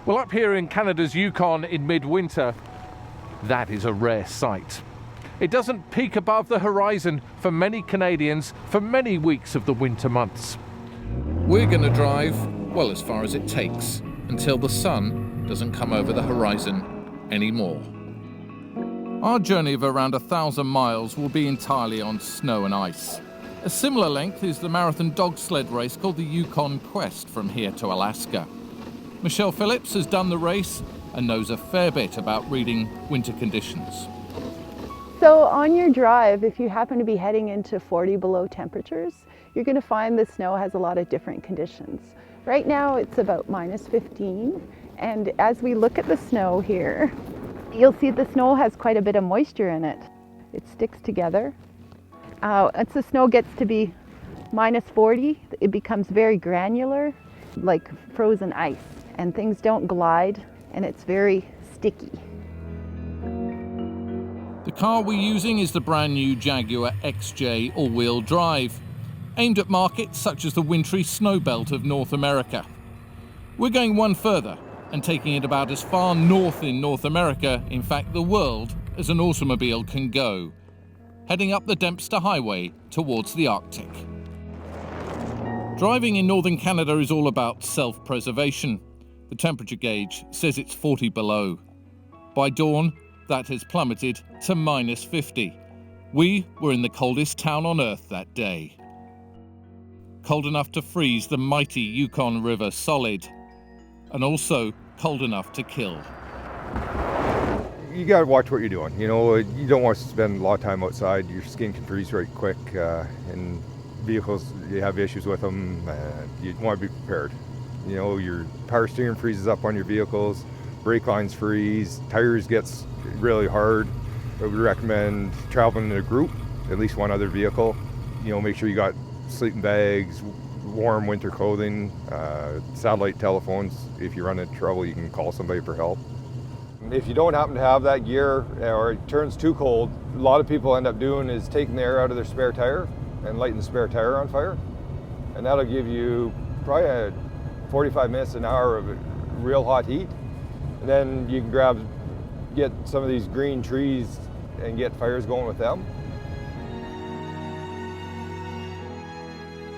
Well, up here in Canada's Yukon in midwinter, that is a rare sight. It doesn't peak above the horizon for many Canadians for many weeks of the winter months. We're going to drive, well, as far as it takes, until the sun doesn't come over the horizon anymore. Our journey of around 1,000 miles will be entirely on snow and ice. A similar length is the marathon dog sled race called the Yukon Quest from here to Alaska. Michelle Phillips has done the race and knows a fair bit about reading winter conditions. So on your drive, if you happen to be heading into 40 below temperatures, you're going to find the snow has a lot of different conditions. Right now it's about -15, and as we look at the snow here, you'll see the snow has quite a bit of moisture in it. It sticks together. As the snow gets to be -40, it becomes very granular, like frozen ice, and things don't glide, and it's very sticky. The car we're using is the brand new Jaguar XJ all-wheel drive, aimed at markets such as the wintry snow belt of North America. We're going one further and taking it about as far north in North America, in fact the world, as an automobile can go, heading up the Dempster Highway towards the Arctic. Driving in northern Canada is all about self-preservation. The temperature gauge says it's 40 below. By dawn, that has plummeted to -50. We were in the coldest town on Earth that day. Cold enough to freeze the mighty Yukon River solid, and also cold enough to kill. You got to watch what you're doing. You know, you don't want to spend a lot of time outside. Your skin can freeze right quick, and vehicles, you have issues with them. You want to be prepared. You know, your power steering freezes up on your vehicles, brake lines freeze, tires gets really hard. But we recommend traveling in a group, at least one other vehicle. You know, make sure you got sleeping bags, warm winter clothing, satellite telephones. If you run into trouble, you can call somebody for help. If you don't happen to have that gear or it turns too cold, a lot of people end up doing is taking the air out of their spare tire and lighting the spare tire on fire. And that'll give you probably 45 minutes, an hour of real hot heat. And then you can get some of these green trees and get fires going with them.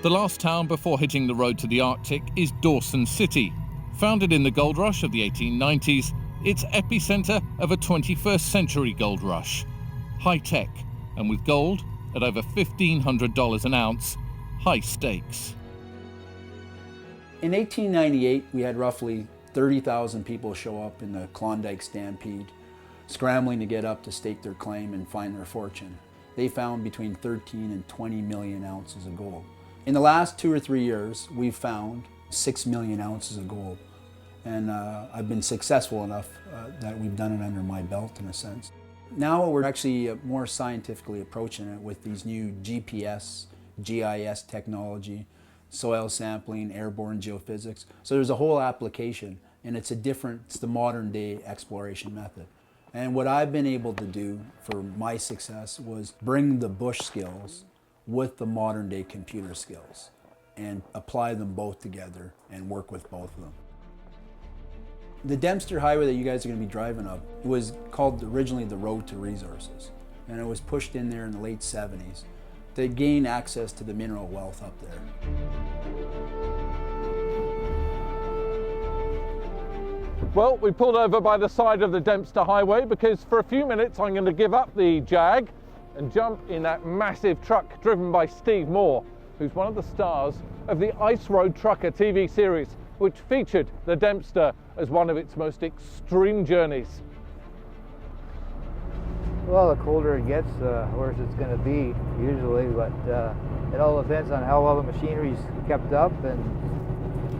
The last town before hitting the road to the Arctic is Dawson City. Founded in the gold rush of the 1890s, it's epicenter of a 21st century gold rush. High tech, and with gold at over $1,500 an ounce, high stakes. In 1898, we had roughly 30,000 people show up in the Klondike Stampede, scrambling to get up to stake their claim and find their fortune. They found between 13 and 20 million ounces of gold. In the last 2 or 3 years, we've found 6 million ounces of gold. And I've been successful enough that we've done it under my belt in a sense. Now we're actually more scientifically approaching it with these new GPS, GIS technology, soil sampling, airborne geophysics. So there's a whole application, and it's the modern day exploration method. And what I've been able to do for my success was bring the bush skills with the modern day computer skills and apply them both together and work with both of them. The Dempster Highway that you guys are going to be driving up was called originally the Road to Resources, and it was pushed in there in the late 70s to gain access to the mineral wealth up there. Well, we pulled over by the side of the Dempster Highway because for a few minutes I'm going to give up the Jag and jump in that massive truck driven by Steve Moore, who's one of the stars of the Ice Road Trucker TV series, which featured the Dempster as one of its most extreme journeys. Well, the colder it gets, the worse it's going to be usually, but it all depends on how well the machinery's kept up, and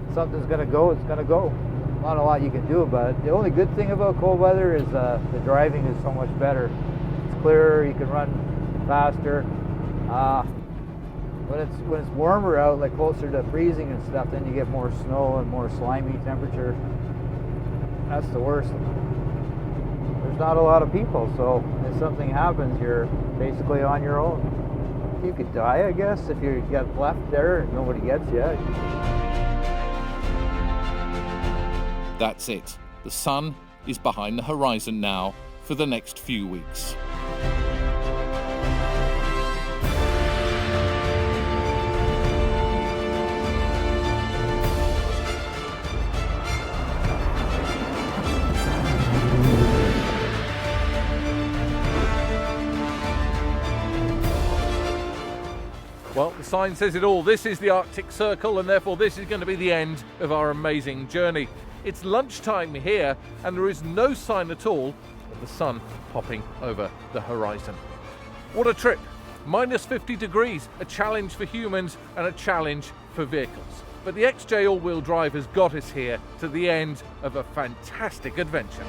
if something's going to go, it's going to go. Not a lot you can do about it. The only good thing about cold weather is the driving is so much better. It's clearer, you can run faster. When it's warmer out, like closer to freezing and stuff, then you get more snow and more slimy temperature. That's the worst. There's not a lot of people, so if something happens, you're basically on your own. You could die, I guess, if you get left there and nobody gets you. That's it. The sun is behind the horizon now for the next few weeks. Well, the sign says it all. This is the Arctic Circle, and therefore this is going to be the end of our amazing journey. It's lunchtime here, and there is no sign at all of the sun popping over the horizon. What a trip! Minus 50 degrees, a challenge for humans and a challenge for vehicles. But the XJ all-wheel drive has got us here to the end of a fantastic adventure.